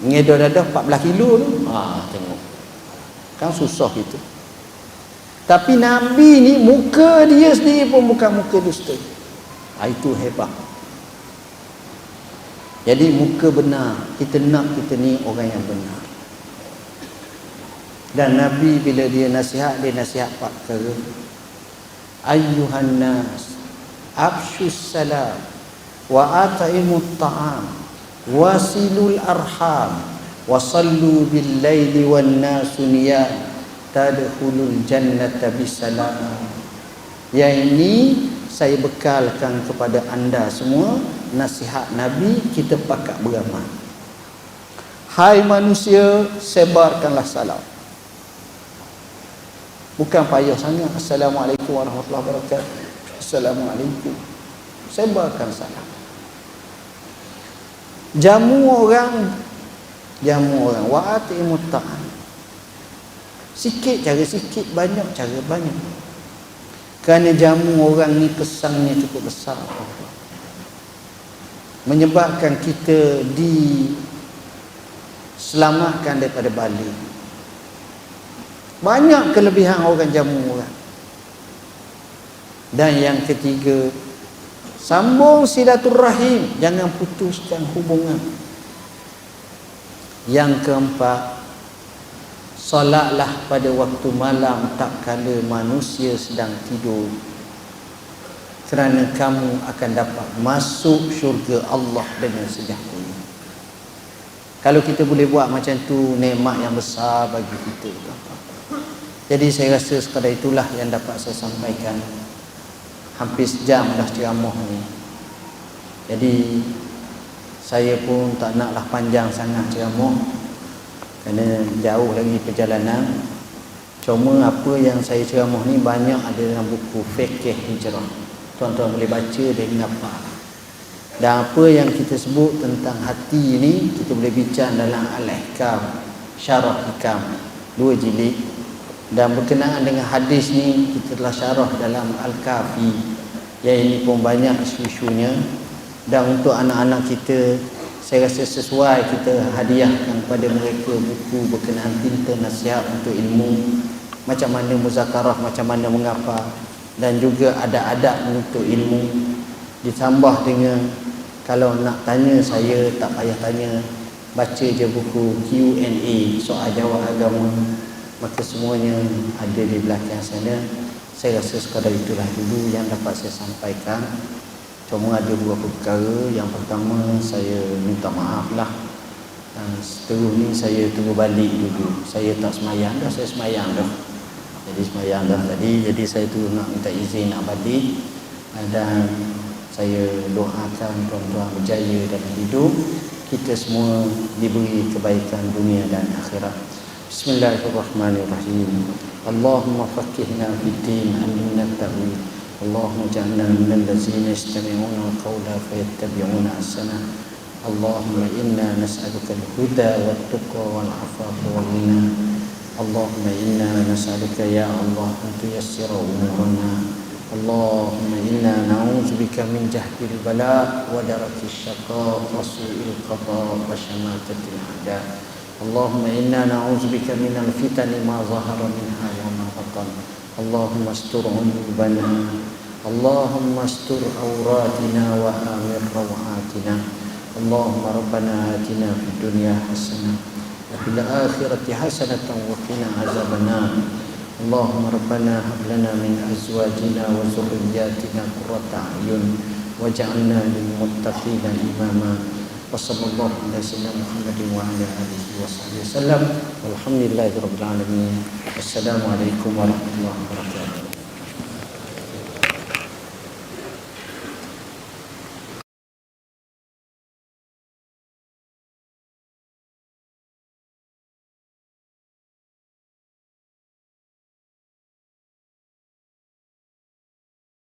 ngedor dadah 14 kilo tu. Tengok. Kan susah gitu. Tapi Nabi ni muka dia sendiri pun bukan muka dusta. Itu hebat. Jadi muka benar. Kita nak kita ni orang yang benar. Dan Nabi bila dia nasihat 4 perkara. Ayyuhan nas, afshus salam, wa at'imut ta'am, wasilul arham, wa sallu bil laili wan nasu niyam, tadkhulul jannata bisalam. Yang ini saya bekalkan kepada anda semua nasihat Nabi, kita pakat beramal. Hai manusia, sebarkanlah salam. Bukan payah sangat. Assalamualaikum warahmatullahi wabarakatuh. Assalamualaikum. Sebarkan salam. Jamu orang. Wa'atimut ta'am. Sikit cara sikit, banyak cara banyak. Kerana jamu orang ni kesannya cukup besar. Menyebabkan kita diselamatkan daripada bala. Banyak kelebihan orang jamu orang. Dan yang ketiga, sambung silaturrahim, jangan putuskan hubungan. Yang keempat, solatlah pada waktu malam tak kala manusia sedang tidur, kerana kamu akan dapat masuk syurga Allah dengan sejahtera. Kalau kita boleh buat macam tu, nikmat yang besar bagi kita. Jadi saya rasa sekadar itulah yang dapat saya sampaikan. Hampir sejam dah ceramah ni. Jadi saya pun tak naklah panjang sangat ceramah, kerana jauh lagi perjalanan. Cuma apa yang saya ceramah ni banyak ada dalam buku Fiqh Hijrah. Tuan-tuan boleh baca dan hafal. Dan apa yang kita sebut tentang hati ini kita boleh bincang dalam Al-Ihkam, Syarah Hikam, 2 jilid. Dan berkenaan dengan hadis ni kita telah syarah dalam Al-Kafi, yang ini pun banyak isu-isunya. Dan untuk anak-anak kita, saya rasa sesuai kita hadiahkan kepada mereka buku berkenaan tinta nasihat untuk ilmu, macam mana muzakarah, macam mana mengapa, dan juga adab-adab untuk ilmu. Ditambah dengan kalau nak tanya saya tak payah tanya, baca je buku Q&A, soal jawab agama, maka semuanya ada di belakang sana. Saya rasa sekadar itulah dulu yang dapat saya sampaikan. Cuma ada 2 perkara. Yang pertama, saya minta maaf lah, seterus ni saya tunggu balik dulu. Saya tak semayang dah, saya semayang dah. Jadi semayang dah tadi, jadi saya tu nak minta izin nak balik. Dan saya doakan tuan-tuan berjaya dalam hidup, kita semua diberi kebaikan dunia dan akhirat. Bismillahirrahmanirrahim. Allahumma faqihna fid din, allimna at-ta'wil. Allahumma ja'alna minal ladzina yastami'una al-qawla fayattabi'una ahsana. Allahumma inna nas'aluka al-huda wat-tuqa wal-'afafa wal-ghina. Allahumma inna nas'aluka ya Allah an tuyassira umurana. Allahumma inna na'udzubika min jahdil bala wa darakis syaqa wa su'il qada wa syamatatil a'da. Allahumma inna na'udzubika minal fitani ma zahara minha wa ma batan. Allahumma astur uyubana, Allahumma astur awratina wa amir rawatina. Allahumma rabbana atina fid dunya hasanah wa fil akhirati hasanatan wa qina azabannar. Allahumma rabbana hab lana min azwajina wa dhurriyyatina qurrata a'yun waj'alna lil muttaqina imama. Wa sallallahu ala sayyidina Muhammadin wa ala alihi wa sahbihi wasallam. Walhamdulillahirabbil alamin. Wassalamu alaikum warahmatullahi wabarakatuh.